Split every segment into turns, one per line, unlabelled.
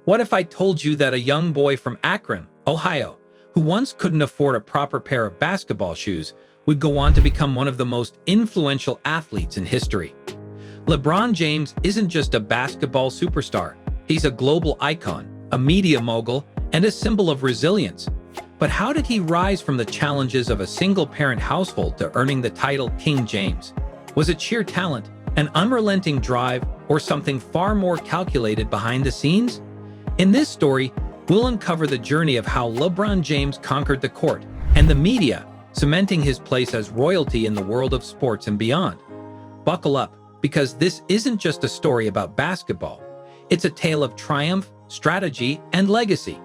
What if I told you that a young boy from Akron, Ohio, who once couldn't afford a proper pair of basketball shoes, would go on to become one of the most influential athletes in history? LeBron James isn't just a basketball superstar. He's a global icon, a media mogul, and a symbol of resilience. But how did he rise from the challenges of a single-parent household to earning the title King James? Was it sheer talent, an unrelenting drive, or something far more calculated behind the scenes? In this story, we'll uncover the journey of how LeBron James conquered the court and the media, cementing his place as royalty in the world of sports and beyond. Buckle up, because this isn't just a story about basketball. It's a tale of triumph, strategy, and legacy.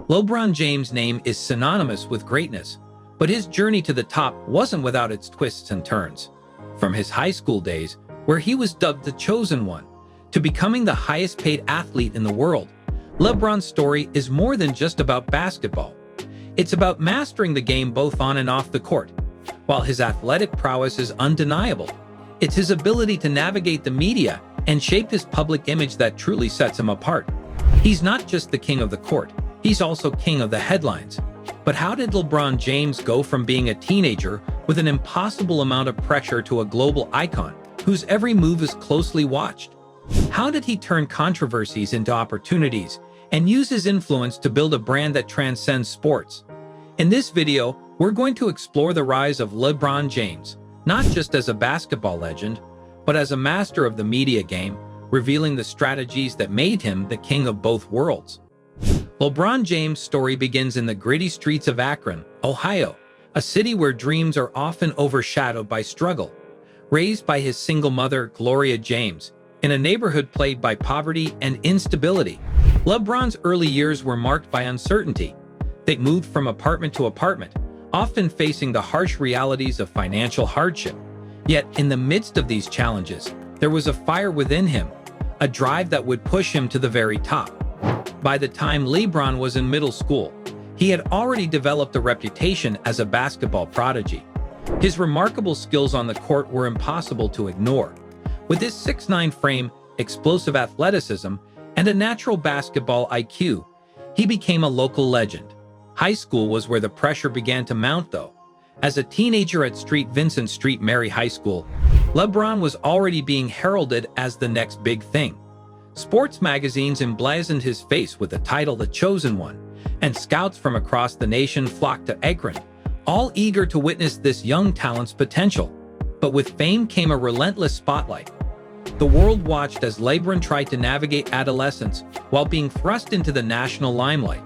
LeBron James' name is synonymous with greatness, but his journey to the top wasn't without its twists and turns. From his high school days, where he was dubbed the Chosen One, to becoming the highest-paid athlete in the world, LeBron's story is more than just about basketball. It's about mastering the game both on and off the court. While his athletic prowess is undeniable, it's his ability to navigate the media and shape his public image that truly sets him apart. He's not just the king of the court, he's also king of the headlines. But how did LeBron James go from being a teenager with an impossible amount of pressure to a global icon whose every move is closely watched? How did he turn controversies into opportunities and use his influence to build a brand that transcends sports? In this video, we're going to explore the rise of LeBron James, not just as a basketball legend, but as a master of the media game, revealing the strategies that made him the king of both worlds. LeBron James' story begins in the gritty streets of Akron, Ohio, a city where dreams are often overshadowed by struggle. Raised by his single mother, Gloria James, in a neighborhood plagued by poverty and instability, LeBron's early years were marked by uncertainty. They moved from apartment to apartment, often facing the harsh realities of financial hardship. Yet, in the midst of these challenges, there was a fire within him, a drive that would push him to the very top. By the time LeBron was in middle school, he had already developed a reputation as a basketball prodigy. His remarkable skills on the court were impossible to ignore. With his 6'9" frame, explosive athleticism, and a natural basketball IQ, he became a local legend. High school was where the pressure began to mount, though. As a teenager at Vincent Street Mary High School, LeBron was already being heralded as the next big thing. Sports magazines emblazoned his face with the title The Chosen One, and scouts from across the nation flocked to Akron, all eager to witness this young talent's potential. But with fame came a relentless spotlight. The world watched as LeBron tried to navigate adolescence while being thrust into the national limelight.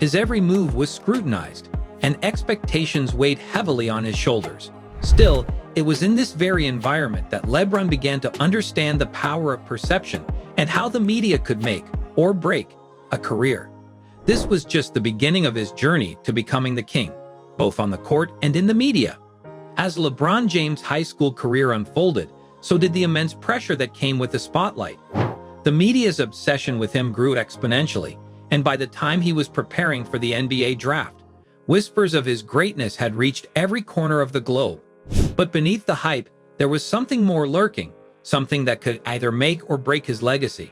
His every move was scrutinized, and expectations weighed heavily on his shoulders. Still, it was in this very environment that LeBron began to understand the power of perception and how the media could make or break a career. This was just the beginning of his journey to becoming the king, both on the court and in the media. As LeBron James' high school career unfolded, so did the immense pressure that came with the spotlight. The media's obsession with him grew exponentially, and by the time he was preparing for the NBA draft, whispers of his greatness had reached every corner of the globe. But beneath the hype, there was something more lurking, something that could either make or break his legacy.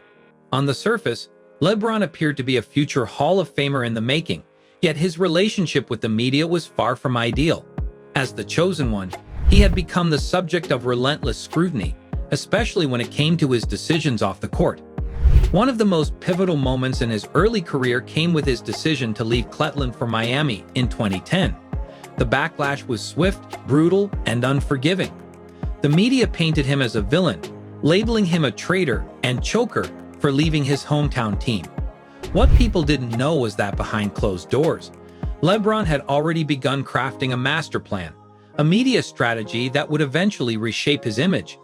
On the surface, LeBron appeared to be a future Hall of Famer in the making, yet his relationship with the media was far from ideal. As the Chosen One, he had become the subject of relentless scrutiny, especially when it came to his decisions off the court. One of the most pivotal moments in his early career came with his decision to leave Cleveland for Miami in 2010. The backlash was swift, brutal, and unforgiving. The media painted him as a villain, labeling him a traitor and choker for leaving his hometown team. What people didn't know was that behind closed doors, LeBron had already begun crafting a master plan, a media strategy that would eventually reshape his image.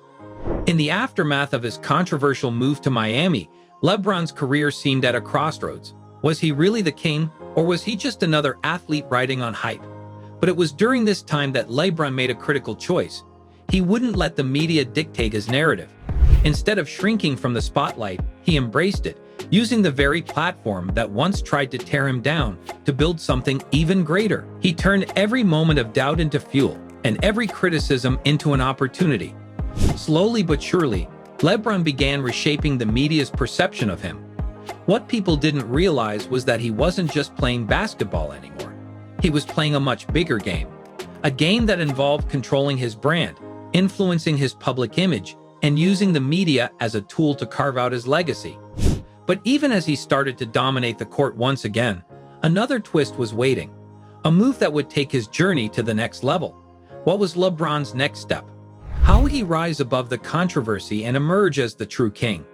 In the aftermath of his controversial move to Miami, LeBron's career seemed at a crossroads. Was he really the king, or was he just another athlete riding on hype? But it was during this time that LeBron made a critical choice. He wouldn't let the media dictate his narrative. Instead of shrinking from the spotlight, he embraced it, using the very platform that once tried to tear him down to build something even greater. He turned every moment of doubt into fuel, and every criticism into an opportunity. Slowly but surely, LeBron began reshaping the media's perception of him. What people didn't realize was that he wasn't just playing basketball anymore. He was playing a much bigger game. A game that involved controlling his brand, influencing his public image, and using the media as a tool to carve out his legacy. But even as he started to dominate the court once again, another twist was waiting. A move that would take his journey to the next level. What was LeBron's next step? How would he rise above the controversy and emerge as the true king?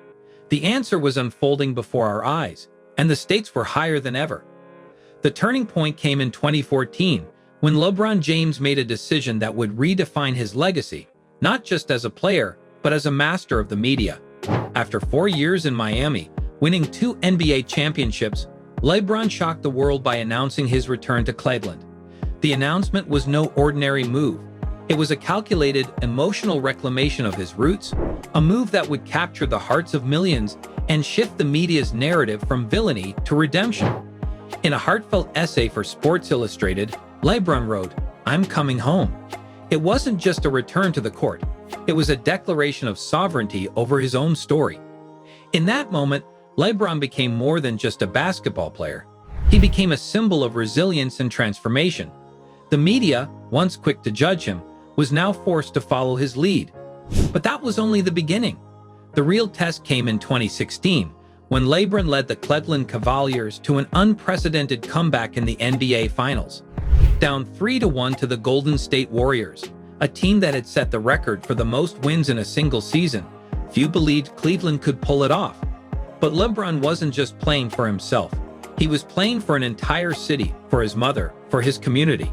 The answer was unfolding before our eyes, and the stakes were higher than ever. The turning point came in 2014, when LeBron James made a decision that would redefine his legacy, not just as a player, but as a master of the media. After 4 years in Miami, winning 2 NBA championships, LeBron shocked the world by announcing his return to Cleveland. The announcement was no ordinary move. It was a calculated, emotional reclamation of his roots, a move that would capture the hearts of millions and shift the media's narrative from villainy to redemption. In a heartfelt essay for Sports Illustrated, LeBron wrote, "I'm coming home." It wasn't just a return to the court. It was a declaration of sovereignty over his own story. In that moment, LeBron became more than just a basketball player. He became a symbol of resilience and transformation. The media, once quick to judge him, was now forced to follow his lead. But that was only the beginning. The real test came in 2016, when LeBron led the Cleveland Cavaliers to an unprecedented comeback in the NBA Finals. Down 3-1 to the Golden State Warriors, a team that had set the record for the most wins in a single season. Few believed Cleveland could pull it off. But LeBron wasn't just playing for himself. He was playing for an entire city, for his mother, for his community.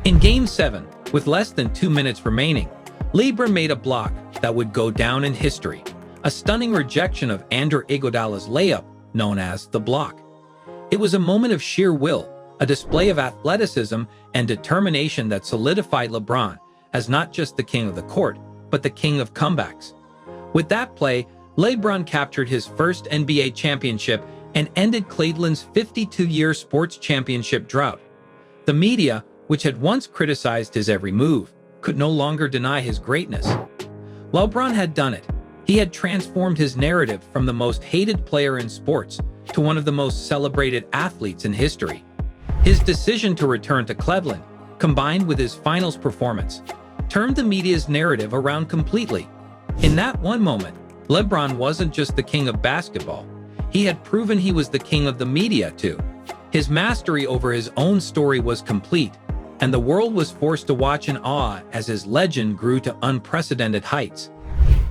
In Game 7, with less than 2 minutes remaining, LeBron made a block that would go down in history. A stunning rejection of Andre Iguodala's layup, known as the block. It was a moment of sheer will, a display of athleticism and determination that solidified LeBron as not just the king of the court, but the king of comebacks. With that play, LeBron captured his first NBA championship and ended Cleveland's 52-year sports championship drought. The media, which had once criticized his every move, could no longer deny his greatness. LeBron had done it. He had transformed his narrative from the most hated player in sports to one of the most celebrated athletes in history. His decision to return to Cleveland, combined with his finals performance, turned the media's narrative around completely. In that one moment, LeBron wasn't just the king of basketball. He had proven he was the king of the media too. His mastery over his own story was complete, and the world was forced to watch in awe as his legend grew to unprecedented heights.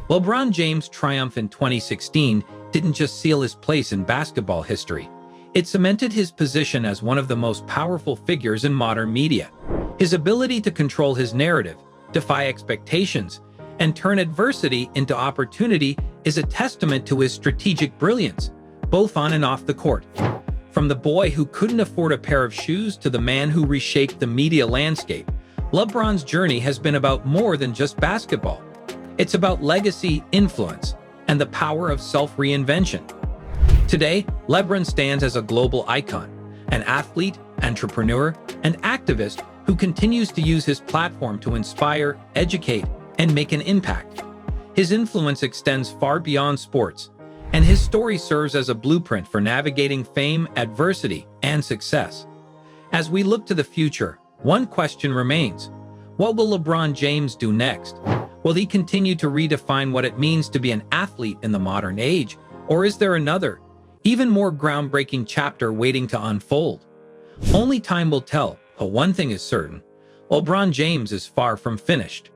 LeBron James' triumph in 2016 didn't just seal his place in basketball history. It cemented his position as one of the most powerful figures in modern media. His ability to control his narrative, defy expectations, and turn adversity into opportunity is a testament to his strategic brilliance, both on and off the court. From the boy who couldn't afford a pair of shoes to the man who reshaped the media landscape, LeBron's journey has been about more than just basketball. It's about legacy, influence, and the power of self-reinvention. Today, LeBron stands as a global icon, an athlete, entrepreneur, and activist who continues to use his platform to inspire, educate, and make an impact. His influence extends far beyond sports, and his story serves as a blueprint for navigating fame, adversity, and success. As we look to the future, one question remains: what will LeBron James do next? Will he continue to redefine what it means to be an athlete in the modern age, or is there another, even more groundbreaking chapter waiting to unfold? Only time will tell, but one thing is certain: LeBron James is far from finished.